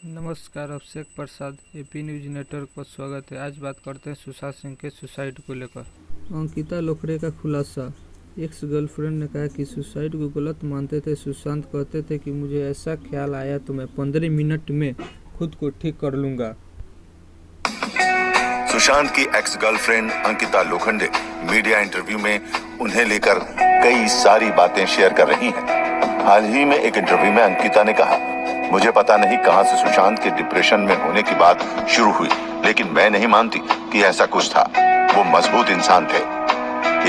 नमस्कार, अभिषेक प्रसाद AP news network पर स्वागत है। आज बात करते हैं सुशांत सिंह के सुसाइड को लेकर। अंकिता लोखड़े का खुलासा। एक्स गर्लफ्रेंड ने कहा कि सुसाइड को गलत मानते थे। सुशांत कहते थे कि मुझे ऐसा ख्याल आया तो मैं 15 मिनट में खुद को ठीक कर लूंगा। सुशांत की ex girlfriend Ankita Lokhande media interview में उन्हें लेकर कई सारी बातें शेयर कर रही हैं। हाल ही में एक इंटरव्यू में अंकिता ने कहा, मुझे पता नहीं कहां से सुशांत के डिप्रेशन में होने की बात शुरू हुई, लेकिन मैं नहीं मानती कि ऐसा कुछ था। वो मजबूत इंसान थे।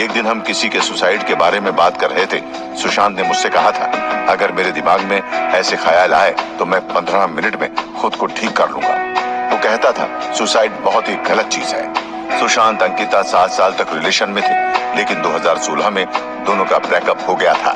एक दिन हम किसी के सुसाइड के बारे में बात कर रहे थे। सुशांत ने मुझसे कहा था, अगर मेरे दिमाग में ऐसे ख्याल आए तो मैं 15 मिनट में खुद को ठीक कर लूंगा। वो कहता था सुसाइड बहुत ही गलत चीज है। सुशांत अंकिता 7 साल तक रिलेशन में थे, लेकिन 2016 में दोनों का ब्रेकअप हो गया था।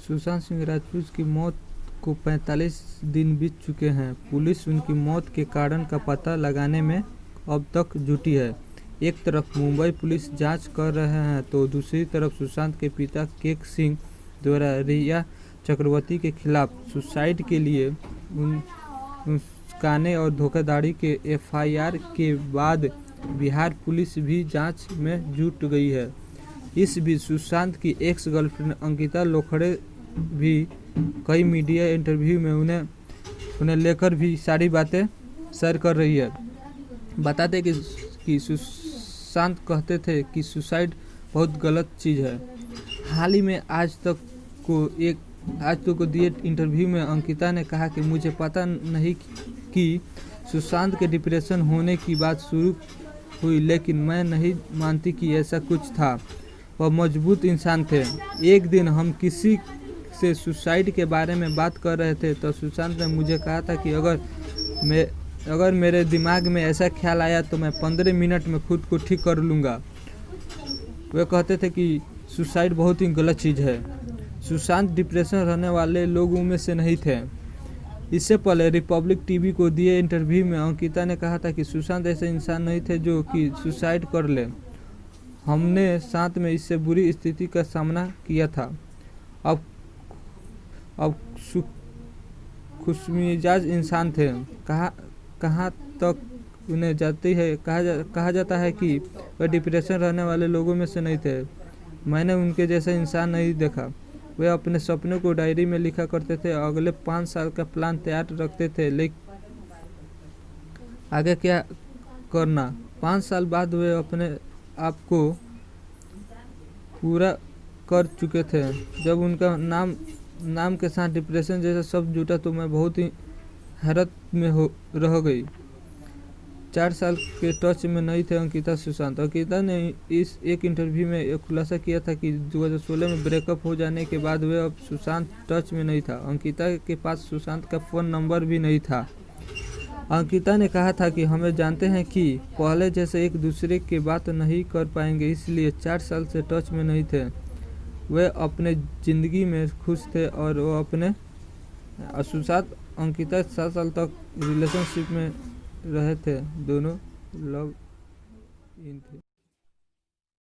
सुशांत सिंह राजपूत की मौत को 45 दिन बीत चुके हैं। पुलिस उनकी मौत के कारण का पता लगाने में अब तक जुटी है। एक तरफ मुंबई पुलिस जांच कर रहे हैं तो दूसरी तरफ सुशांत के पिता केक सिंह द्वारा रिया चक्रवर्ती के खिलाफ सुसाइड के लिए उकसाने और धोखाधड़ी के एफआईआर के बाद बिहार पुलिस भी जांच में जुट गई है। इस बीच सुशांत की एक्स गर्लफ्रेंड अंकिता लोखड़े भी कई मीडिया इंटरव्यू में उन्हें लेकर भी सारी बातें शेयर कर रही है। बताते कि सुशांत कहते थे कि सुसाइड बहुत गलत चीज़ है। हाल ही में आज तक को दिए इंटरव्यू में अंकिता ने कहा कि मुझे पता नहीं कि सुशांत के डिप्रेशन होने की बात शुरू हुई, लेकिन मैं नहीं मानती कि ऐसा कुछ था। वह मजबूत इंसान थे। एक दिन हम किसी से सुसाइड के बारे में बात कर रहे थे तो सुशांत ने मुझे कहा था कि अगर मेरे दिमाग में ऐसा ख्याल आया तो मैं 15 मिनट में खुद को ठीक कर लूँगा। वे कहते थे कि सुसाइड बहुत ही गलत चीज़ है। सुशांत डिप्रेशन रहने वाले लोगों में से नहीं थे। इससे पहले रिपब्लिक टीवी को दिए इंटरव्यू में अंकिता ने कहा था कि सुशांत ऐसे इंसान नहीं थे जो कि सुसाइड कर ले। हमने साथ में इससे बुरी स्थिति का सामना किया था। अब खुशमिजाज इंसान थे। कहाँ तक उन्हें कहा जाता है कि वह डिप्रेशन रहने वाले लोगों में से नहीं थे। मैंने उनके जैसा इंसान नहीं देखा। वे अपने सपनों को डायरी में लिखा करते थे। अगले 5 साल का प्लान तैयार रखते थे, लेकिन आगे क्या करना। 5 साल बाद वे अपने आप को पूरा कर चुके थे। जब उनका नाम के साथ डिप्रेशन जैसा शब्द जुटा तो मैं बहुत ही हैरत में रह गई। 4 साल के टच में नहीं थे अंकिता सुशांत। अंकिता ने इस एक इंटरव्यू में एक खुलासा किया था कि 2016 में ब्रेकअप हो जाने के बाद वे अब सुशांत टच में नहीं था। अंकिता के पास सुशांत का फ़ोन नंबर भी नहीं था। अंकिता ने कहा था कि हमें जानते हैं कि पहले जैसे एक दूसरे की बात नहीं कर पाएंगे, इसलिए 4 साल से टच में नहीं थे। वे अपने ज़िंदगी में खुश थे और वो अपने सुशांत अंकिता 7 साल तक रिलेशनशिप में रहे थे। दोनों लव इन थे।